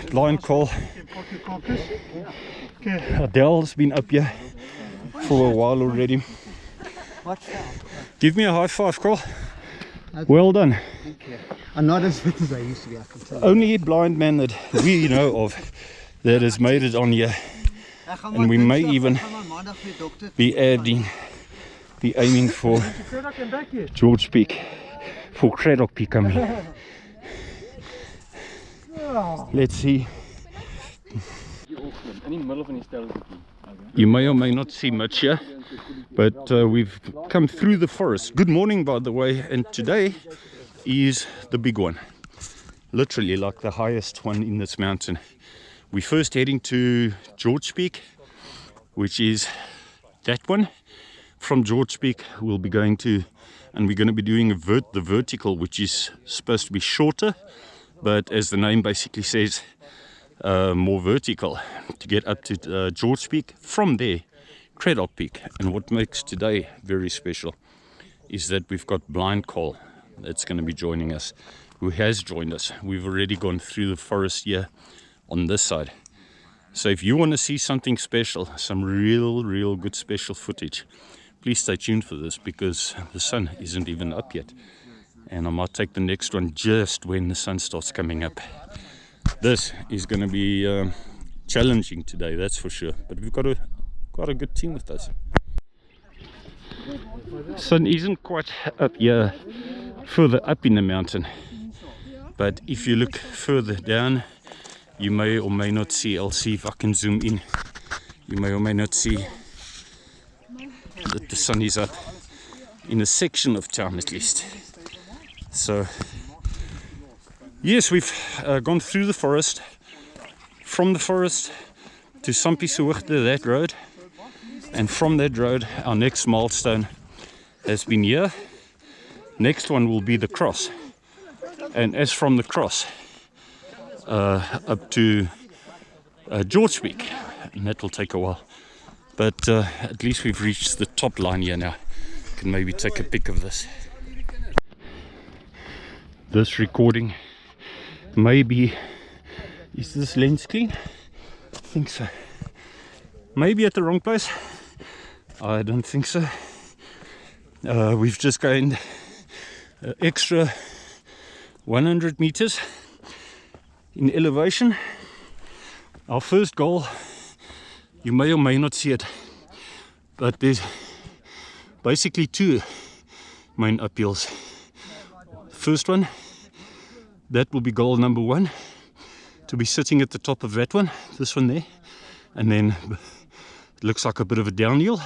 blind call. Adele's been up here for a while already. Give me a high five, Cole. Well done. I'm not as fit as I used to be, I can tell you. Only blind man that we know of that has made it on here. And we may even be aiming for George Peak, for Craddock Peak, I mean. Let's see. You may or may not see much here, but we've come through the forest. Good morning, by the way, and today is the big one. Literally like the highest one in this mountain. We're first heading to George Peak, which is that one. From George Peak we'll be going to, and we're going to be doing the vertical, which is supposed to be shorter, but as the name basically says, more vertical, to get up to George Peak. From there, Craddock Peak. And what makes today very special is that we've got Blind Cole that's going to be joining us, who has joined us. We've already gone through the forest here on this side. So if you want to see something special, some real good special footage, please stay tuned for this, because the sun isn't even up yet. And I might take the next one just when the sun starts coming up. This is going to be challenging today, that's for sure. But we've got quite a good team with us. Sun isn't quite up here, further up in the mountain. But if you look further down, you may or may not see, I'll see if I can zoom in. You may or may not see that the sun is up in a section of town at least. So yes, we've gone through the forest, from the forest to Sampieshoogte, that road, and from that road our next milestone has been here. Next one will be the cross, and as from the cross up to George Peak, and that will take a while, but at least we've reached the top line here now. Can maybe take a pic of this. This recording maybe, is this lens clean? I think so. Maybe at the wrong place. I don't think so. We've just gained extra 100 meters in elevation. Our first goal, you may or may not see it, but there's basically two main uphills. First one, that will be goal number one, to be sitting at the top of that one, this one there, and then it looks like a bit of a downhill,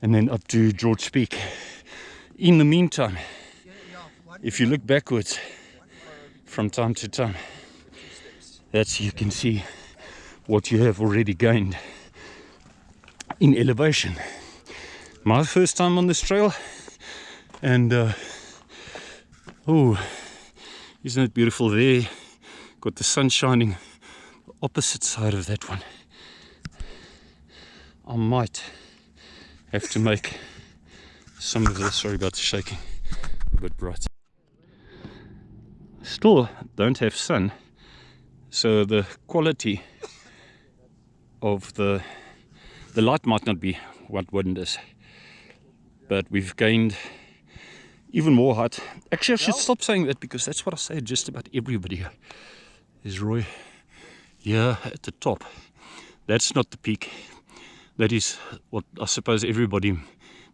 and then up to George Peak. In the meantime, if you look backwards from time to time, that's, you can see what you have already gained in elevation. My first time on this trail, and oh, isn't it beautiful there? Got the sun shining opposite side of that one. I might have to make some of this, sorry about the shaking, a bit bright. Still don't have sun, so the quality of the light might not be what wind is, but we've gained even more height. Actually, I should stop saying that, because that's what I say just about everybody. Is Roy here at the top? That's not the peak. That is what I suppose everybody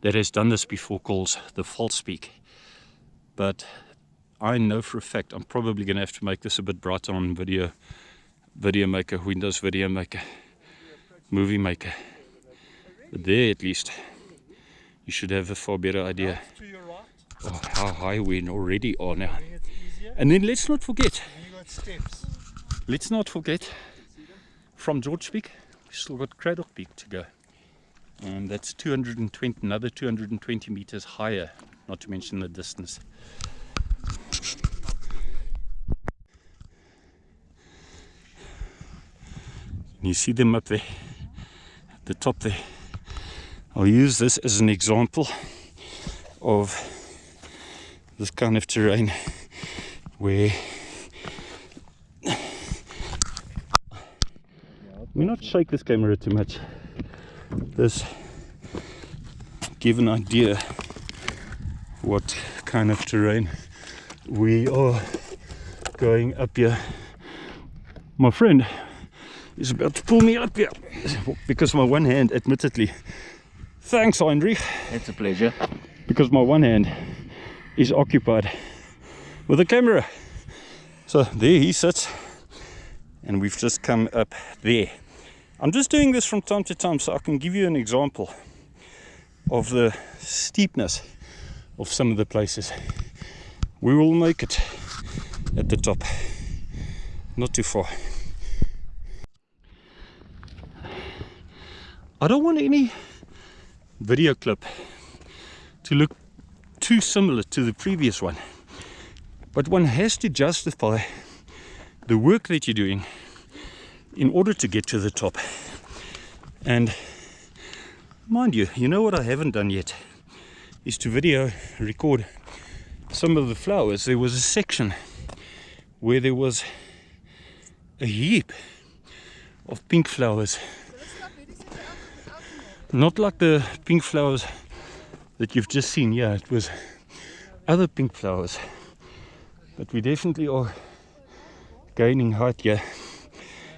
that has done this before calls the false peak. But I know for a fact I'm probably going to have to make this a bit brighter on Video Maker, Windows Video Maker, Movie Maker. But there at least you should have a far better idea of how high we already are now. And then let's not forget, from George Peak we've still got Craddock Peak to go, and that's 220, another 220 meters higher, not to mention the distance. You see them up there at the top there. I'll use this as an example of this kind of terrain where me not shake this camera too much. This give an idea what kind of terrain we are going up here. My friend is about to pull me up here because my one hand, admittedly, thanks Heinrich, It's a pleasure. because my one hand is occupied with the camera. So there he sits, and we've just come up there. I'm just doing this from time to time so I can give you an example of the steepness of some of the places. We will make it at the top, not too far. I don't want any video clip to look too similar to the previous one, but one has to justify the work that you're doing in order to get to the top. And mind you, you know what I haven't done yet is to video record some of the flowers. There was a section where there was a heap of pink flowers, not like the pink flowers that you've just seen. Yeah, it was other pink flowers, but we definitely are gaining height here.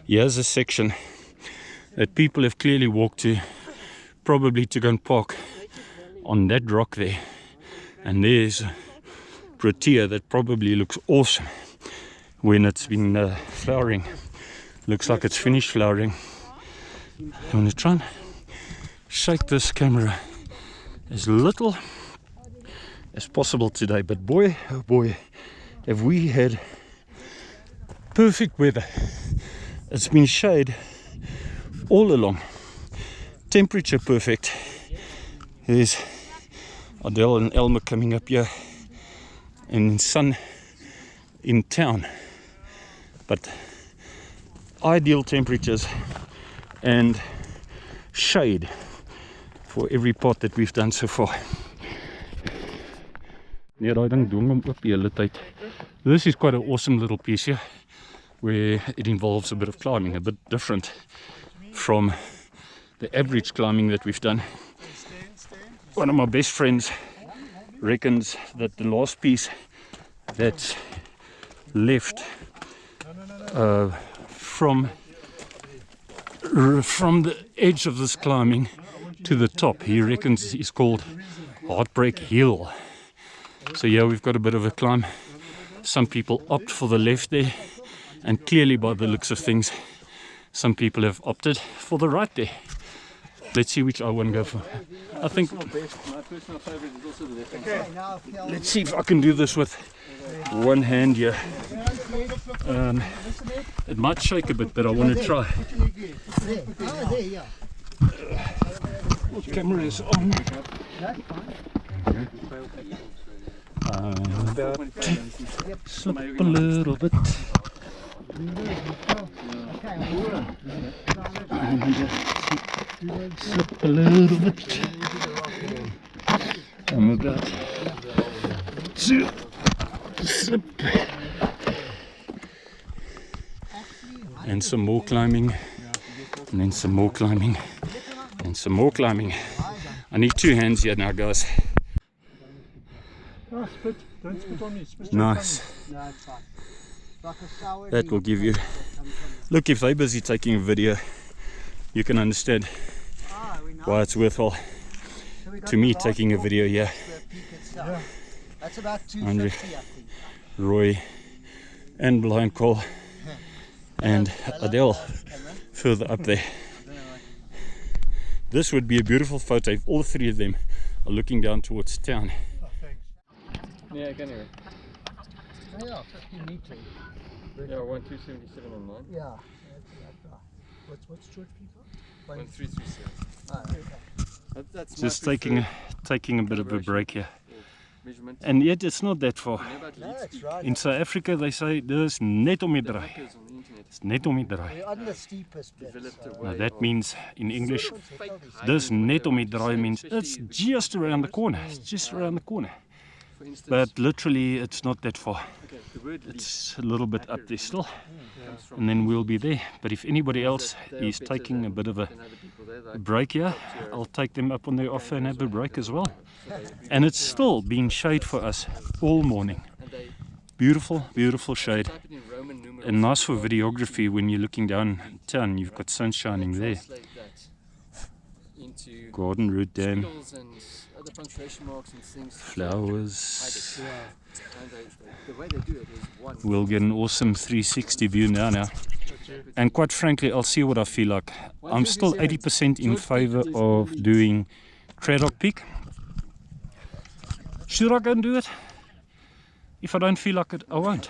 Here's a section that people have clearly walked to, probably to go and park on that rock there. And there's protea that probably looks awesome when it's been flowering. Looks like it's finished flowering. I'm going to try and shake this camera as little as possible today, but boy, oh boy, have we had perfect weather. It's been shade all along, temperature perfect. There's Adele and Elmer coming up here, and sun in town, but ideal temperatures and shade for every part that we've done so far. This is quite an awesome little piece here, where it involves a bit of climbing, a bit different from the average climbing that we've done. One of my best friends reckons that the last piece that's left from the edge of this climbing to the top, he reckons is called Heartbreak Hill. So yeah, we've got a bit of a climb. Some people opt for the left there, and clearly by the looks of things, some people have opted for the right there. Let's see which I want to go for. I think, My personal favorite is also the left hand side. let's see if I can do this with one hand here. It might shake a bit, but I want to try. What camera is on? About to slip a little bit. Slip a little bit. I'm about to slip. And some more climbing. And then some more climbing. And some more climbing. I need two hands here now, guys. Oh, spit. Don't spit on me. Spit Nice. No, it's fine. Like a sour That will give you. Look, if they're busy taking a video, you can understand why it's worthwhile to me taking a video here. Yeah. That's about 250, Andre, I think. Roy, and Blind Cole, and Adele further up there. This would be a beautiful photo if all three of them are looking down towards town. Oh, thanks. Yeah, I can hear it. Yeah, 50 meters. Yeah, 1277 on mine. Yeah. What's George Peacock? 1337. Oh, okay. That's Just my taking a bit of a break here. measurement. And yet it's not that far. You know about No, lead it's speed? right. In South Africa they say dis net om die The draai. hackers on the internet Dis net om die draai. We're on the steepest bit. developed a So. way Now that of means in English, fake dis hiding net om die whatever, draai means especially it's the just around the cameras. corner. It's just around the corner. for instance, but literally it's not that far. okay, the word leap It's a little bit up there still, comes from and then we'll be there. But if anybody else that they are is better taking a bit of a than other people. They're like break here, top-tier I'll take them up on their offer and have a break as well. so they- And it's still been shade for us all morning. and they Beautiful, beautiful shade. type it in Roman numerals. And nice for videography when you're looking down town. You've got sun shining there. Translate that into Garden route dam, squiggles and other punctuation marks and things. to flowers. hide it. And the way they do it is one. We'll get an awesome 360 view now. And quite frankly, I'll see what I feel like. I'm still 80% in favor of doing Craddock Peak. Should I go and do it? If I don't feel like it, I won't.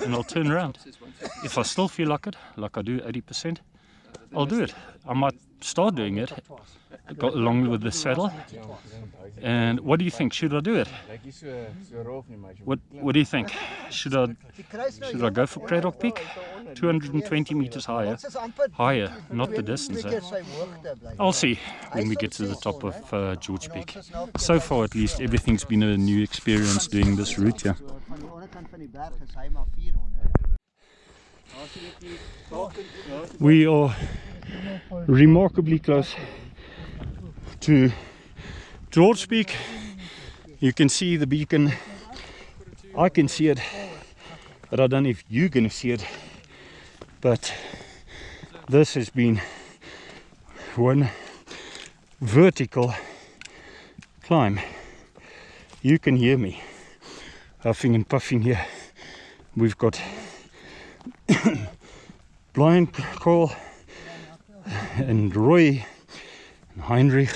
And I'll turn around. If I still feel like it, like I do 80%, I'll do it. I might start doing it along with the saddle. And what do you think? Should I do it? What do you think? Should I go for Craddock Peak? 220 meters higher, not the distance. I'll see when we get to the top of George Peak. So far, at least, everything's been a new experience doing this route here. We are remarkably close to George Peak. You can see the beacon. I can see it, but I don't know if you're going to see it. But this has been one vertical climb. You can hear me huffing and puffing here. We've got Blind Cole and Roy and Heinrich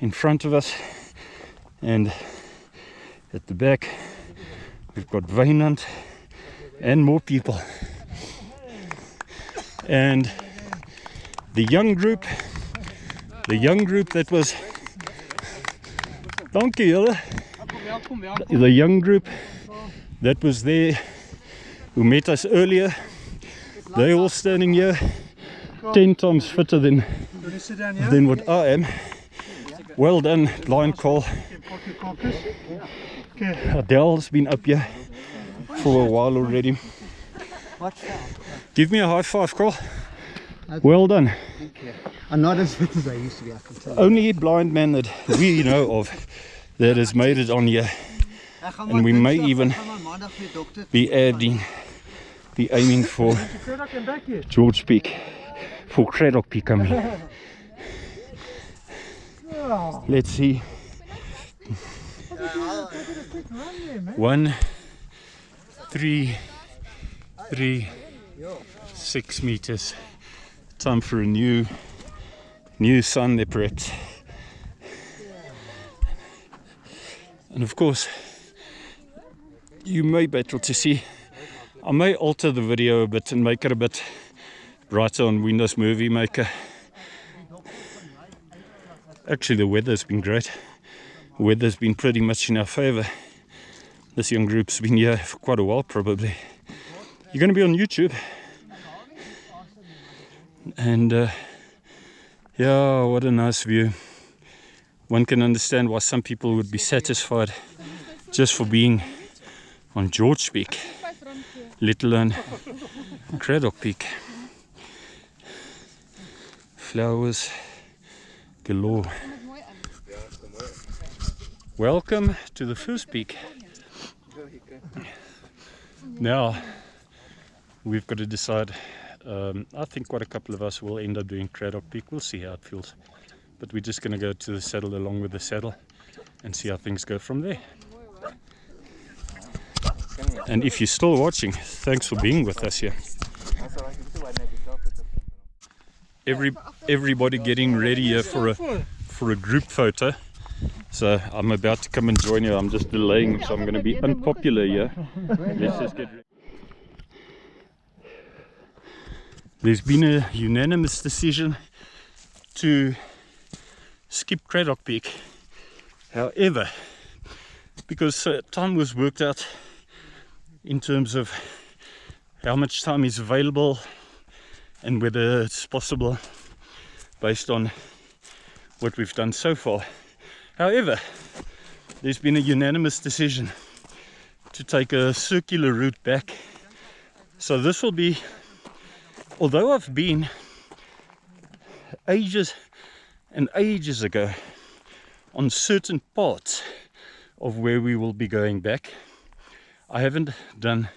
in front of us, and at the back we've got Wynand and more people. And the young group that was the young group that was there, who met us earlier, they're all standing here 10 times fitter than what I am. Well done, Blind Cole. Adele's been up here for a while already. Give me a high five, Cole. Well done. I'm not as fit as I used to be, I can tell you. Only blind man that we know of that has made it on here, and we may even be aiming for George Peak, for Craddock Peak, I mean. Let's see. 1, 3, 6 meters. Time for a new sun there, perhaps. And of course, you may be able to see, I may alter the video a bit and make it a bit brighter on Windows Movie Maker. Actually, the weather's been great. The weather's been pretty much in our favor. This young group's been here for quite a while, probably. You're going to be on YouTube. And yeah, what a nice view. One can understand why some people would be satisfied just for being on George Peak, let alone Craddock Peak. Flowers galore. Welcome to the first peak. Now we've got to decide. I think quite a couple of us will end up doing Craddock Peak. We'll see how it feels. But we're just going to go to the saddle along with the saddle and see how things go from there. And if you're still watching, thanks for being with us here. Everybody getting ready here for a group photo. So I'm about to come and join you. I'm just delaying, so I'm going to be unpopular here. Let's just get ready. There's been a unanimous decision to skip Craddock Peak. However, because time was worked out in terms of how much time is available and whether it's possible based on what we've done so far. However, there's been a unanimous decision to take a circular route back. So this will be, although I've been ages and ages ago on certain parts of where we will be going back, I haven't done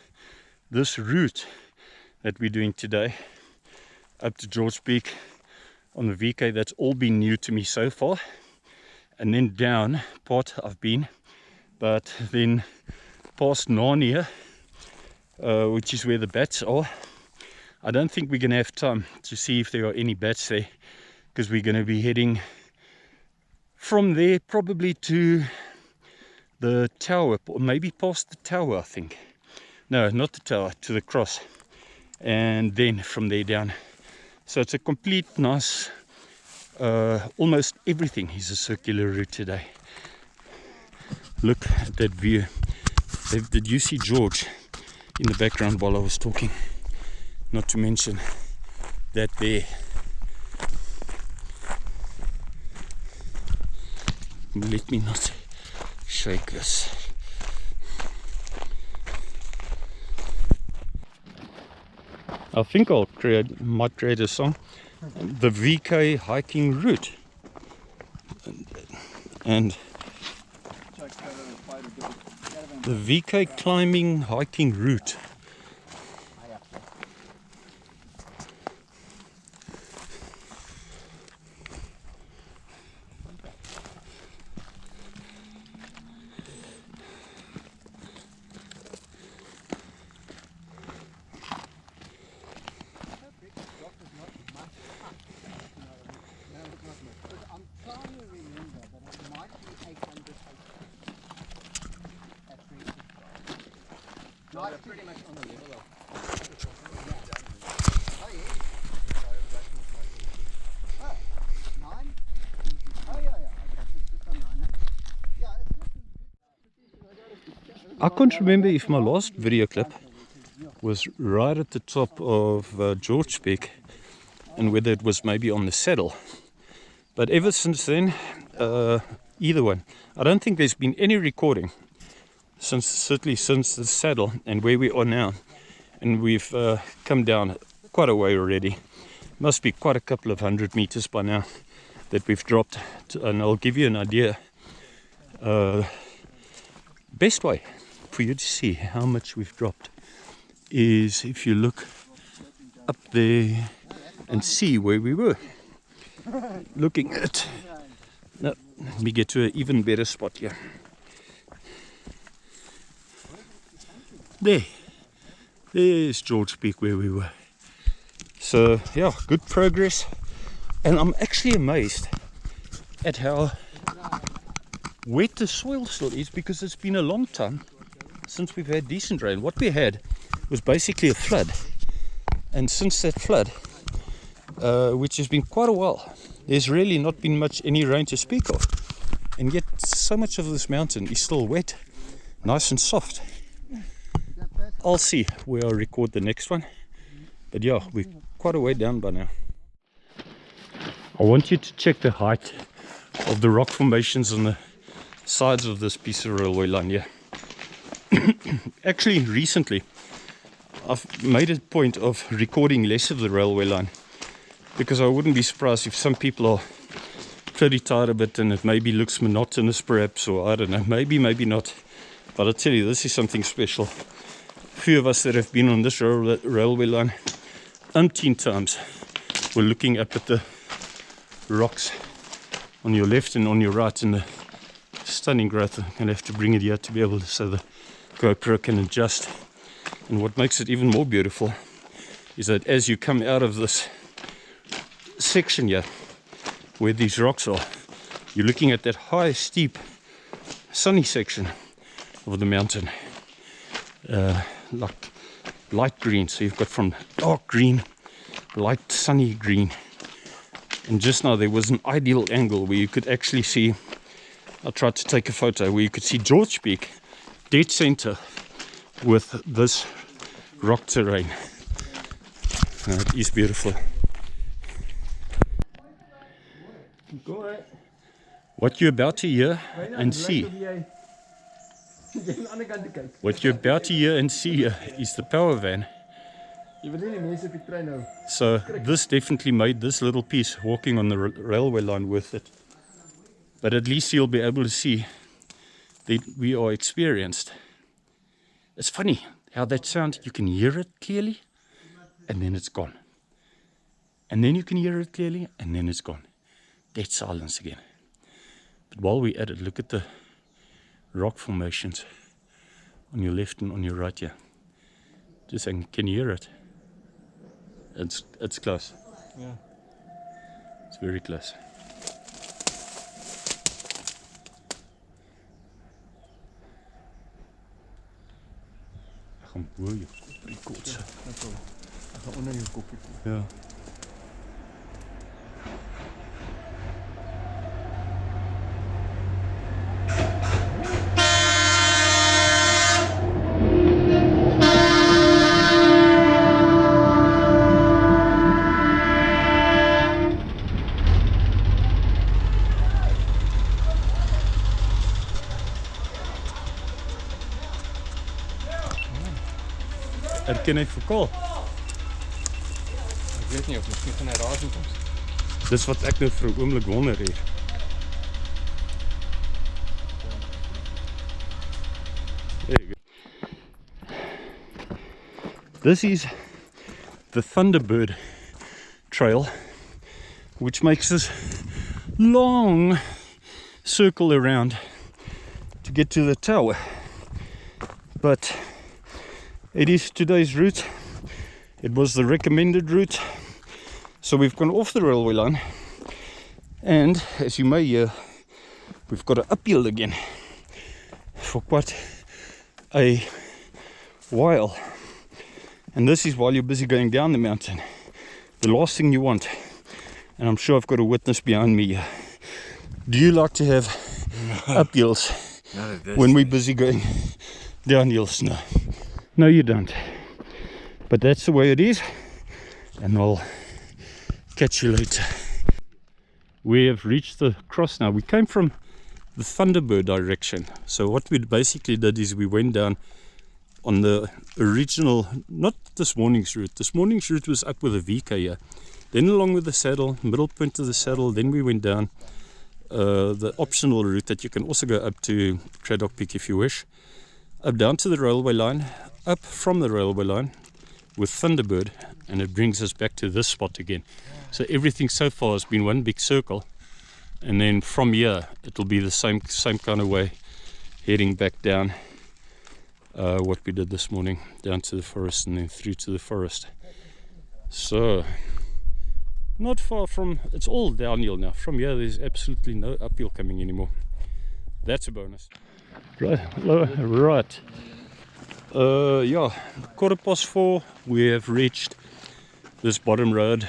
this route that we're doing today up to George Peak on the VK. That's all been new to me so far. And then down part I've been, but then past Narnia, which is where the bats are. I don't think we're going to have time to see if there are any bats there, because we're going to be heading from there probably to the tower, or maybe past the tower, I think. No, not the tower, to the cross, and then from there down. So it's a complete nice, almost everything is a circular route today. Look at that view. Did you see George in the background while I was talking? Not to mention that there. Let me not shake this. I think I might create a song, the VK hiking route, and the VK climbing hiking route. No, it's pretty much on the level though. I can't remember if my last video clip was right at the top of George Peak and whether it was maybe on the saddle. But ever since then, either one. I don't think there's been any recording certainly since the saddle and where we are now. And we've come down quite a way already. Must be quite a couple of 100 meters by now that we've dropped. And I'll give you an idea. Best way for you to see how much we've dropped is if you look up there and see where we were. Looking at, no, let me get to an even better spot here. There's George Peak where we were. So yeah, good progress, and I'm actually amazed at how wet the soil still is, because it's been a long time since we've had decent rain. What we had was basically a flood, and since that flood, which has been quite a while, there's really not been much any rain to speak of, and yet so much of this mountain is still wet, nice and soft. I'll see where I record the next one, but yeah, we're quite a way down by now. I want you to check the height of the rock formations on the sides of this piece of railway line here. Actually, recently I've made a point of recording less of the railway line, because I wouldn't be surprised if some people are pretty tired of it and it maybe looks monotonous perhaps, or I don't know, maybe not. But I tell you, this is something special. A few of us that have been on this railway line umpteen times were looking up at the rocks on your left and on your right, and the stunning growth. I'm going to have to bring it here to be able to, so the GoPro can adjust. And what makes it even more beautiful is that as you come out of this section here where these rocks are, you're looking at that high, steep, sunny section of the mountain, like light green. So you've got from dark green, light sunny green, and just now there was an ideal angle where you could actually see, I tried to take a photo where you could see George Peak dead center with this rock terrain. It is beautiful. What you're about to hear and see. What you're about to hear and see here is the power van. So this definitely made this little piece walking on the railway line worth it. But at least you'll be able to see that we are experienced. It's funny how that sound, you can hear it clearly and then it's gone. And then you can hear it clearly and then it's gone. Dead silence again. But while we're at it, look at the rock formations on your left and on your right here. Just saying, can you hear it? It's close. Yeah. It's very close. Ek gaan bo jou kop rekord. Ek gaan onder jou kopie. Ja. Herken hy verkaal? Ek weet nie of miskien van hy raas moet ons. Dis wat ek nou vir 'n oomblik wonder hier. There you go. This is the Thunderbird trail, which makes this long circle around to get to the tower. But it is today's route. It was the recommended route. So we've gone off the railway line. And as you may hear, we've got an uphill again for quite a while. And this is while you're busy going down the mountain. The last thing you want, and I'm sure I've got a witness behind me here. Do you like to have uphills when we're busy going downhills? No. No, you don't. But that's the way it is, and I'll catch you later. We have reached the cross now. We came from the Thunderbird direction. So what we basically did is we went down on the original, not this morning's route. This morning's route was up with a VK here. Then along with the saddle, middle point of the saddle, then we went down the optional route that you can also go up to Craddock Peak if you wish. Up down to the railway line, up from the railway line with Thunderbird, and it brings us back to this spot again. So everything so far has been one big circle, and then from here it'll be the same kind of way, heading back down what we did this morning, down to the forest and then through to the forest. So not far from, it's all downhill now. From here there's absolutely no uphill coming anymore. That's a bonus. Right. Yeah, 4:15, we have reached this bottom road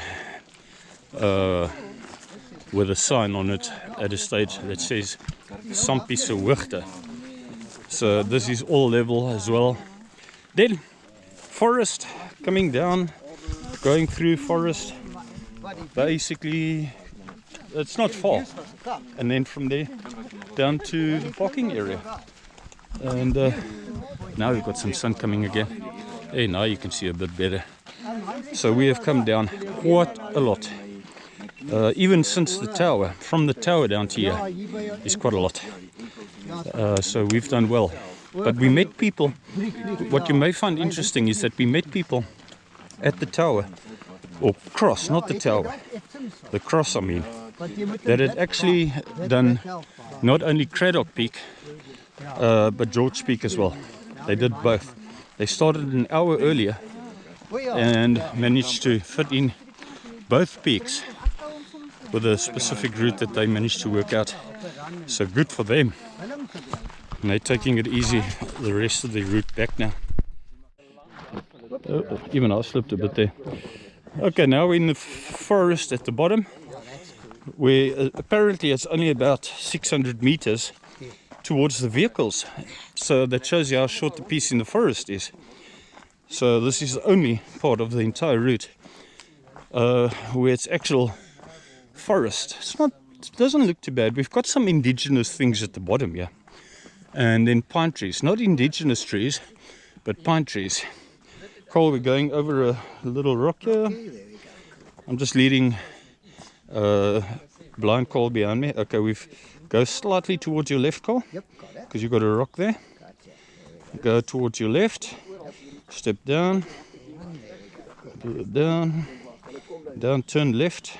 with a sign on it at a stage that says Sampie se hoogte. So this is all level as well. Then forest coming down, going through forest. Basically, it's not far. And then from there down to the parking area. And now we've got some sun coming again. Hey, now you can see a bit better. So we have come down quite a lot. Even since the tower, from the tower down to here, is quite a lot. So we've done well. But we met people. What you may find interesting is that we met people at the tower, or cross, not the tower, the cross I mean, that had actually done not only Craddock Peak, but George Peak as well. They did both. They started an hour earlier and managed to fit in both peaks with a specific route that they managed to work out. So good for them. And they're taking it easy the rest of the route back now. Oh, even I slipped a bit there. Okay, now we're in the forest at the bottom, where apparently it's only about 600 meters towards the vehicles. So that shows you how short the piece in the forest is. So this is the only part of the entire route where it's actual forest. It's not it doesn't look too bad. We've got some indigenous things at the bottom, yeah. And then pine trees, not indigenous trees, but pine trees. Cole, we're going over a little rock here. I'm just leading blind Cole behind me. Okay, we've go slightly towards your left, Cole. Yep, got it. Because you've got a rock there. Go towards your left. Step down. Down. Down, turn left.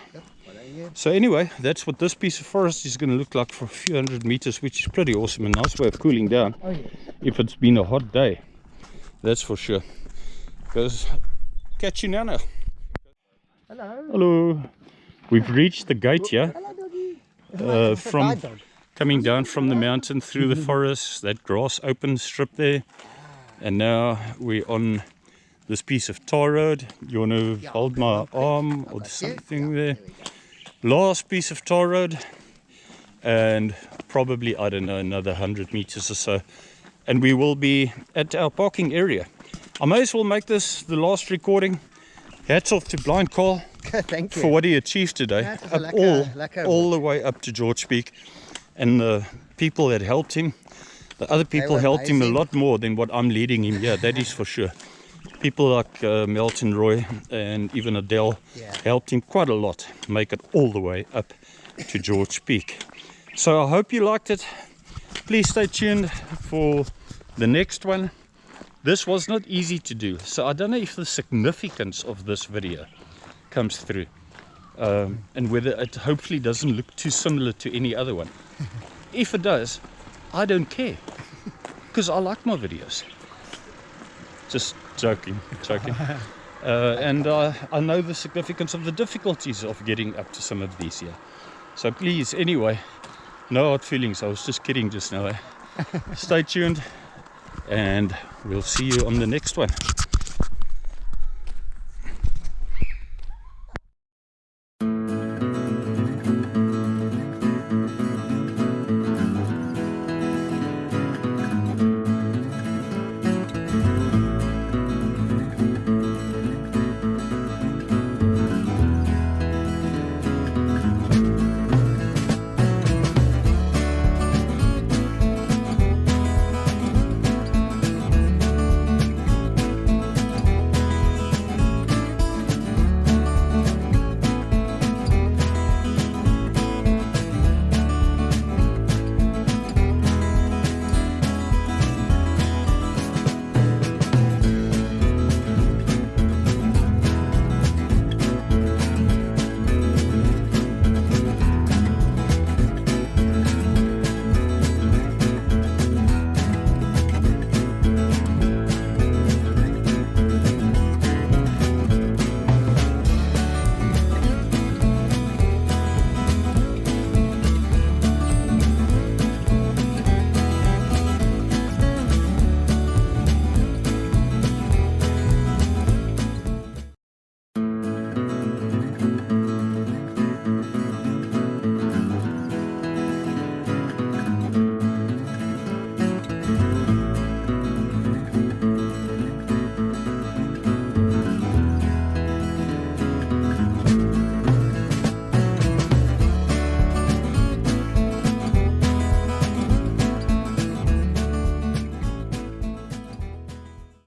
So anyway, that's what this piece of forest is going to look like for a few hundred meters, which is pretty awesome. A nice way of cooling down if it's been a hot day. That's for sure. Goes, catch you now. Hello. Hello. We've reached the gate here. Hello, doggy. From coming down from the mountain through the forest, that grass open strip there. And now we're on this piece of tar road. You want to hold my arm or something there? Last piece of tar road, and probably, I don't know, another 100 meters or so, and we will be at our parking area. I may as well make this the last recording. Hats off to Blind Carl Thank you. for what he achieved today, all the way up to George Peak, and the people that helped him. The other people helped him a lot more than what I'm leading him here, that is for sure. People like Melton Roy and even Adele helped him quite a lot make it all the way up to George Peak. So I hope you liked it. Please stay tuned for the next one. This was not easy to do, so I don't know if the significance of this video comes through, and whether it hopefully doesn't look too similar to any other one. If it does, I don't care, because I like my videos. Just joking. And I know the significance of the difficulties of getting up to some of these here. So please, anyway, no hard feelings. I was just kidding just now. Stay tuned, and we'll see you on the next one.